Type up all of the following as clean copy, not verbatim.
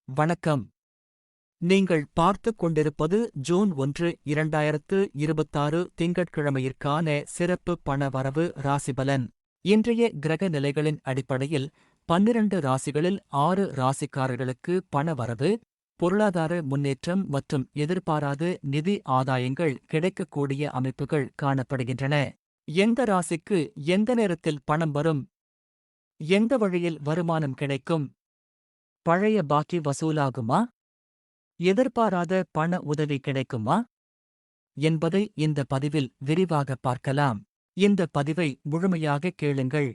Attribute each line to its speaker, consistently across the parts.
Speaker 1: வணக்கம். நீங்கள் பார்த்துக் கொண்டிருப்பது ஜூன் 1, 2026 திங்கட்கிழமையிற்கான சிறப்பு பண வரவு ராசிபலன். இன்றைய கிரக நிலைகளின் அடிப்படையில் 12 ராசிகளில் 6 ராசிக்காரர்களுக்கு பண வரவு, பொருளாதார முன்னேற்றம் மற்றும் எதிர்பாராத நிதி ஆதாயங்கள் கிடைக்கக்கூடிய அமைப்புகள் காணப்படுகின்றன. எந்த ராசிக்கு எந்த நேரத்தில் பணம் வரும்? எந்த வழியில் வருமானம் கிடைக்கும்? பழைய பாக்கி வசூலாகுமா? எதிர்பாராத பண உதவி கிடைக்குமா? என்பதை இந்த பதிவில் விரிவாக பார்க்கலாம். இந்த பதிவை முழுமையாக கேளுங்கள்.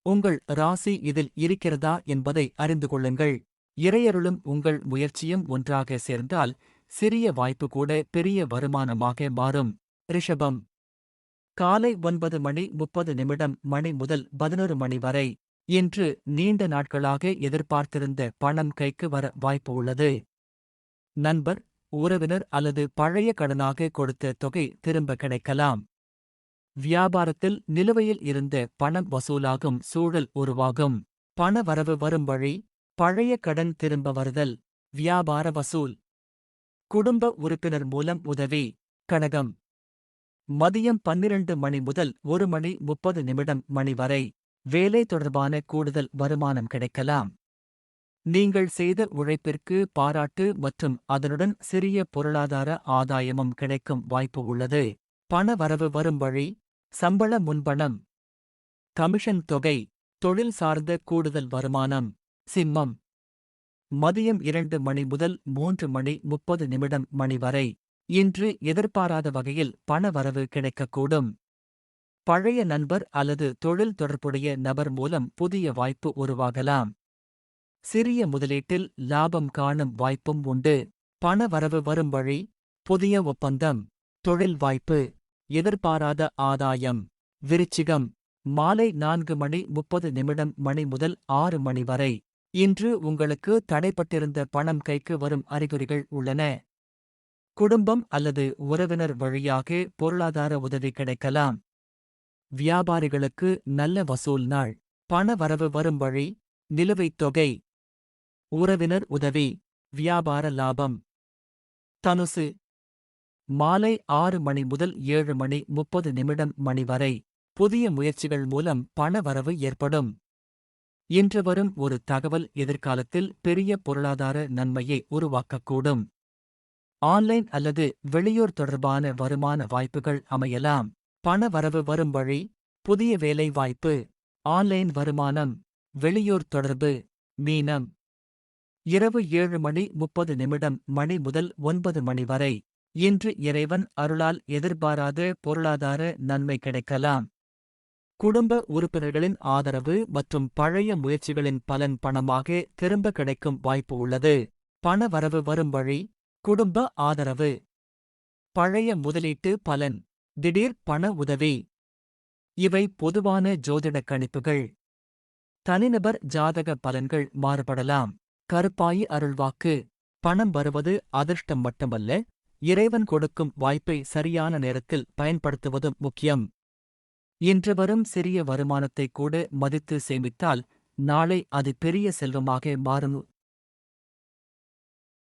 Speaker 1: உங்கள் ராசி இதில் இருக்கிறதா என்பதை அறிந்து கொள்ளுங்கள். இறையருளும் உங்கள் முயற்சியும் ஒன்றாக சேர்ந்தால் சிறிய வாய்ப்பு கூட பெரிய வருமானமாக மாறும். ரிஷபம். காலை 9:30 மணி முதல் 11 மணி வரை. இன்று நீண்ட நாட்களாக எதிர்பார்த்திருந்த பணம் கைக்கு வர வாய்ப்பு உள்ளது. நண்பர், உறவினர் அல்லது பழைய கடனாக கொடுத்த தொகை திரும்ப கிடைக்கலாம். வியாபாரத்தில் நிலுவையில் இருந்த பணம் வசூலாகும் சூழல் உருவாகும். பண வரவு வரும் வழி: பழைய கடன் திரும்ப வருதல், வியாபார வசூல், குடும்ப உறுப்பினர் மூலம் உதவி. கடகம். மதியம் 12 மணி முதல் 1:30 மணி வரை. வேலை தொடர்பான கூடுதல் வருமானம் கிடைக்கலாம். நீங்கள் செய்த உழைப்பிற்கு பாராட்டு மற்றும் அதனுடன் சிறிய பொருளாதார ஆதாயமும் கிடைக்கும் வாய்ப்பு உள்ளது. பண வரவு வரும் வழி: சம்பள முன்பணம், கமிஷன் தொகை, தொழில் சார்ந்த கூடுதல் வருமானம். சிம்மம். மதியம் 2 மணி முதல் 3:30 மணி வரை. இன்று எதிர்பாராத வகையில் பண வரவு கிடைக்கக்கூடும். பழைய நண்பர் அல்லது தொழில் தொடர்புடைய நபர் மூலம் புதிய வாய்ப்பு உருவாகலாம். சிறிய முதலீட்டில் லாபம் காணும் வாய்ப்பும் உண்டு. பண வரவு வரும் வழி: புதிய ஒப்பந்தம், தொழில் வாய்ப்பு, எதிர்பாராத ஆதாயம். விருச்சிகம். மாலை 4:30 மணி முதல் 6 மணி வரை. இன்று உங்களுக்கு தடைப்பட்டிருந்த பணம் கைக்கு வரும் அறிகுறிகள் உள்ளன. குடும்பம் அல்லது உறவினர் வழியாக பொருளாதார உதவி கிடைக்கலாம். வியாபாரிகளுக்கு நல்ல வசூல் நாள். பண வரவு வரும் வழி: நிலுவைத் தொகை, உறவினர் உதவி, வியாபார லாபம். தனுசு. மாலை 6 மணி முதல் 7:30 மணி வரை. புதிய முயற்சிகள் மூலம் பண வரவு ஏற்படும். இன்று வரும் ஒரு தகவல் எதிர்காலத்தில் பெரிய பொருளாதார நன்மையை உருவாக்கக்கூடும். ஆன்லைன் அல்லது வெளியூர் தொடர்பான வருமான வாய்ப்புகள் அமையலாம். பண வரவு வரும் வழி: புதிய வேலை வாய்ப்பு, ஆன்லைன் வருமானம், வெளியூர் தொடர்பு. மீனம். இரவு 7:30 மணி முதல் 9 மணி வரை. இன்று இறைவன் அருளால் எதிர்பாராத பொருளாதார நன்மை கிடைக்கலாம். குடும்ப உறுப்பினர்களின் ஆதரவு மற்றும் பழைய முயற்சிகளின் பலன் பணமாக திரும்ப கிடைக்கும் வாய்ப்பு உள்ளது. பண வரவு வரும் வழி: குடும்ப ஆதரவு, பழைய முதலீட்டு பலன், திடீர் பண உதவி. இவை பொதுவான ஜோதிட கணிப்புகள். தனிநபர் ஜாதக பலன்கள் மாறுபடலாம். கருப்பாயி அருள்வாக்கு: பணம் வருவது அதிர்ஷ்டம் மட்டுமல்ல, இறைவன் கொடுக்கும் வாய்ப்பை சரியான நேரத்தில் பயன்படுத்துவதும் முக்கியம். இன்று வரும் சிறிய வருமானத்தை கூட மதித்து சேமித்தால் நாளை அது பெரிய செல்வமாக மாறும்.